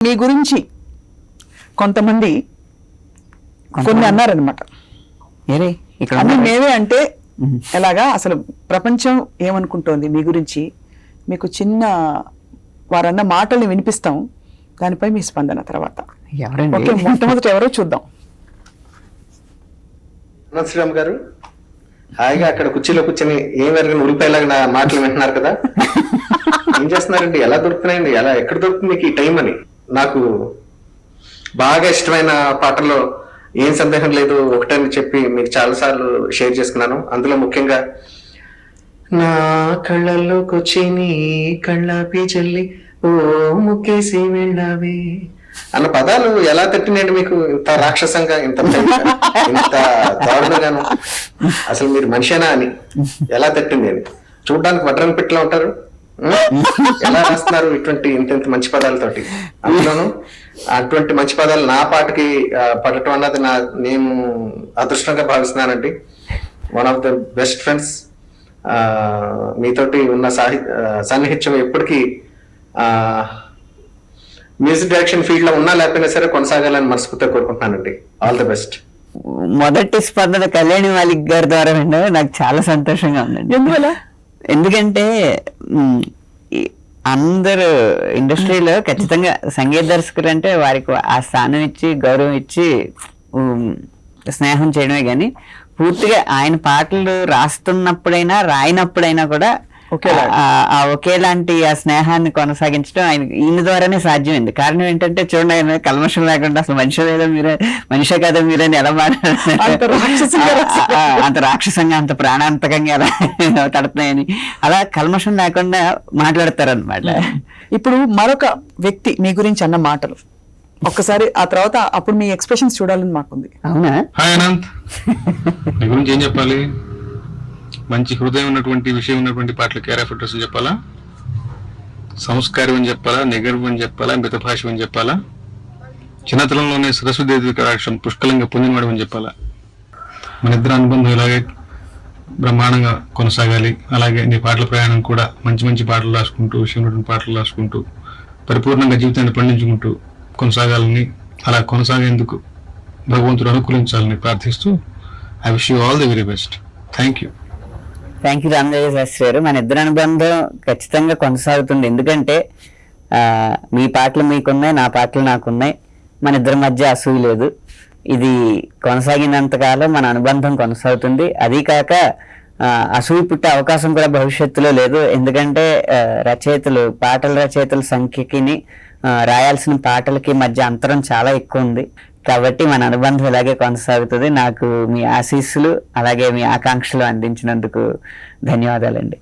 మీ గురించి కొంతమంది కొన్ని అన్నారనమాట. అన్ని మేమే అంటే ఎలాగా, అసలు ప్రపంచం ఏమనుకుంటోంది మీ గురించి, మీకు చిన్న వారన్న మాటల్ని వినిపిస్తాం, దానిపై మీ స్పందన తర్వాత. ఓకే, మొట్టమొదటి ఎవరో చూద్దాం. శ్రీరామ్ గారు హాయిగా అక్కడ కుర్చీలో కూర్చొని ఏం ఎరగని ఉడిపోయేలాగా నా మాటలు వింటున్నారు కదా. ఏం చేస్తున్నారండి, ఎలా దొరుకుతున్నాయండి, ఎలా ఎక్కడ దొరుకుతుంది మీకు ఈ టైం అని. నాకు బాగా ఇష్టమైన పాటల్లో ఏం సందేహం లేదు ఒకటని చెప్పి మీకు చాలాసార్లు షేర్ చేసుకున్నాను. అందులో ముఖ్యంగా నా కళ్ళల్లోకి వచ్చి నీ కళ్ళాపి చెల్లి ఓ ముక్కేసి వెళ్ళావే అన్న పదాలు ఎలా తట్టినాయండి మీకు, ఇంత రాక్షసంగా, ఇంత దారుణంగాను, అసలు మీరు మనిషేనా అని ఎలా తట్టింది అని. చూడ్డానికి వడ్రన్ పెట్టిలా ఉంటారు, ఎలా రాస్తున్నారు ఇటువంటి ఇంత మంచి పదాలతోటి. అందులోను అటువంటి మంచి పదాలు నా పాటకి పడటం అన్నది నేను అదృష్టంగా భావిస్తున్నానండి. One of the best friends. మీతోటి ఉన్న సాన్నిహిత్యం ఎప్పటికీ మ్యూజిక్ డైరెక్షన్ ఫీల్డ్ లో ఉన్నా లేకపోయినా సరే కొనసాగాలని మనస్ఫూర్తిగా కోరుకుంటున్నానండి. All the best. మొదటి స్పందన కళ్యాణి మాలిక్ గారి ద్వారా నాకు చాలా సంతోషంగా ఉందండి. ఎందుకంటే అందరు ఇండస్ట్రీలో ఖచ్చితంగా సంగీత దర్శకుడు అంటే వారికి ఆ స్థానం ఇచ్చి గౌరవం ఇచ్చి స్నేహం చేయడమే, కానీ పూర్తిగా ఆయన పాటలు రాస్తున్నప్పుడైనా రాయినప్పుడైనా కూడా ఒకేలాంటి ఆ స్నేహాన్ని కొనసాగించడం ఈయన ద్వారానే సాధ్యమైంది. కారణం ఏంటంటే చూడండి, ఆయన కల్మషం లేకుండా అసలు మనిషే కదా మీరని ఎలా మాట్లాడుతున్నారు, అంత రాక్షసంగా అంత ప్రాణాంతకంగా ఎలా తడుతున్నాయని అలా కల్మషం లేకుండా మాట్లాడతారనమాట. ఇప్పుడు మరొక వ్యక్తి మీ గురించి అన్న మాటలు ఒక్కసారి, ఆ తర్వాత అప్పుడు మీ ఎక్స్ప్రెషన్స్ చూడాలని మాకుంది. అవునా? హాయ్ అనంత్, నీ గురించి ఏం చెప్పాలి? మంచి హృదయం ఉన్నటువంటి విషయం ఉన్నటువంటి పాటలు కేర్ ఆఫ్ అడ్రస్ చెప్పాలా, సంస్కారం అని చెప్పాలా, నిగర్వం అని చెప్పాలా, మితభాషం అని చెప్పాలా, చిన్నతనంలోనే సరస్వదేవి కటాక్షం పుష్కలంగా పొందినవాడు అని చెప్పాలా. మన ఇద్దరు అనుబంధం ఇలాగే బ్రహ్మాండంగా కొనసాగాలి. అలాగే నీ పాటల ప్రయాణం కూడా మంచి మంచి పాటలు రాసుకుంటూ, విషయం ఉన్నటువంటి పాటలు రాసుకుంటూ, పరిపూర్ణంగా జీవితాన్ని పండించుకుంటూ కొనసాగాలని, అలా కొనసాగేందుకు భగవంతుడు అనుకూలించాలని ప్రార్థిస్తూ I wish you all the very best. Thank you. Thank you Ramaraja Shastri గారు. మన ఇద్దరు అనుబంధం ఖచ్చితంగా కొనసాగుతుంది. ఎందుకంటే మీ పాటలు మీకున్నాయి, నా పాటలు నాకున్నాయి, మన ఇద్దరి మధ్య అసూయ లేదు. ఇది కొనసాగినంతకాలం మన అనుబంధం కొనసాగుతుంది. అదీ కాక అసూయ పుట్టే అవకాశం కూడా భవిష్యత్తులో లేదు. ఎందుకంటే పాటల రచయితల సంఖ్యకి రాయాల్సిన పాటలకి మధ్య అంతరం చాలా ఎక్కువ ఉంది. కాబట్టి మన అనుబంధం ఇలాగే కొనసాగుతుంది. నాకు మీ ఆశీస్సులు అలాగే మీ ఆకాంక్షలు అందించినందుకు ధన్యవాదాలండి.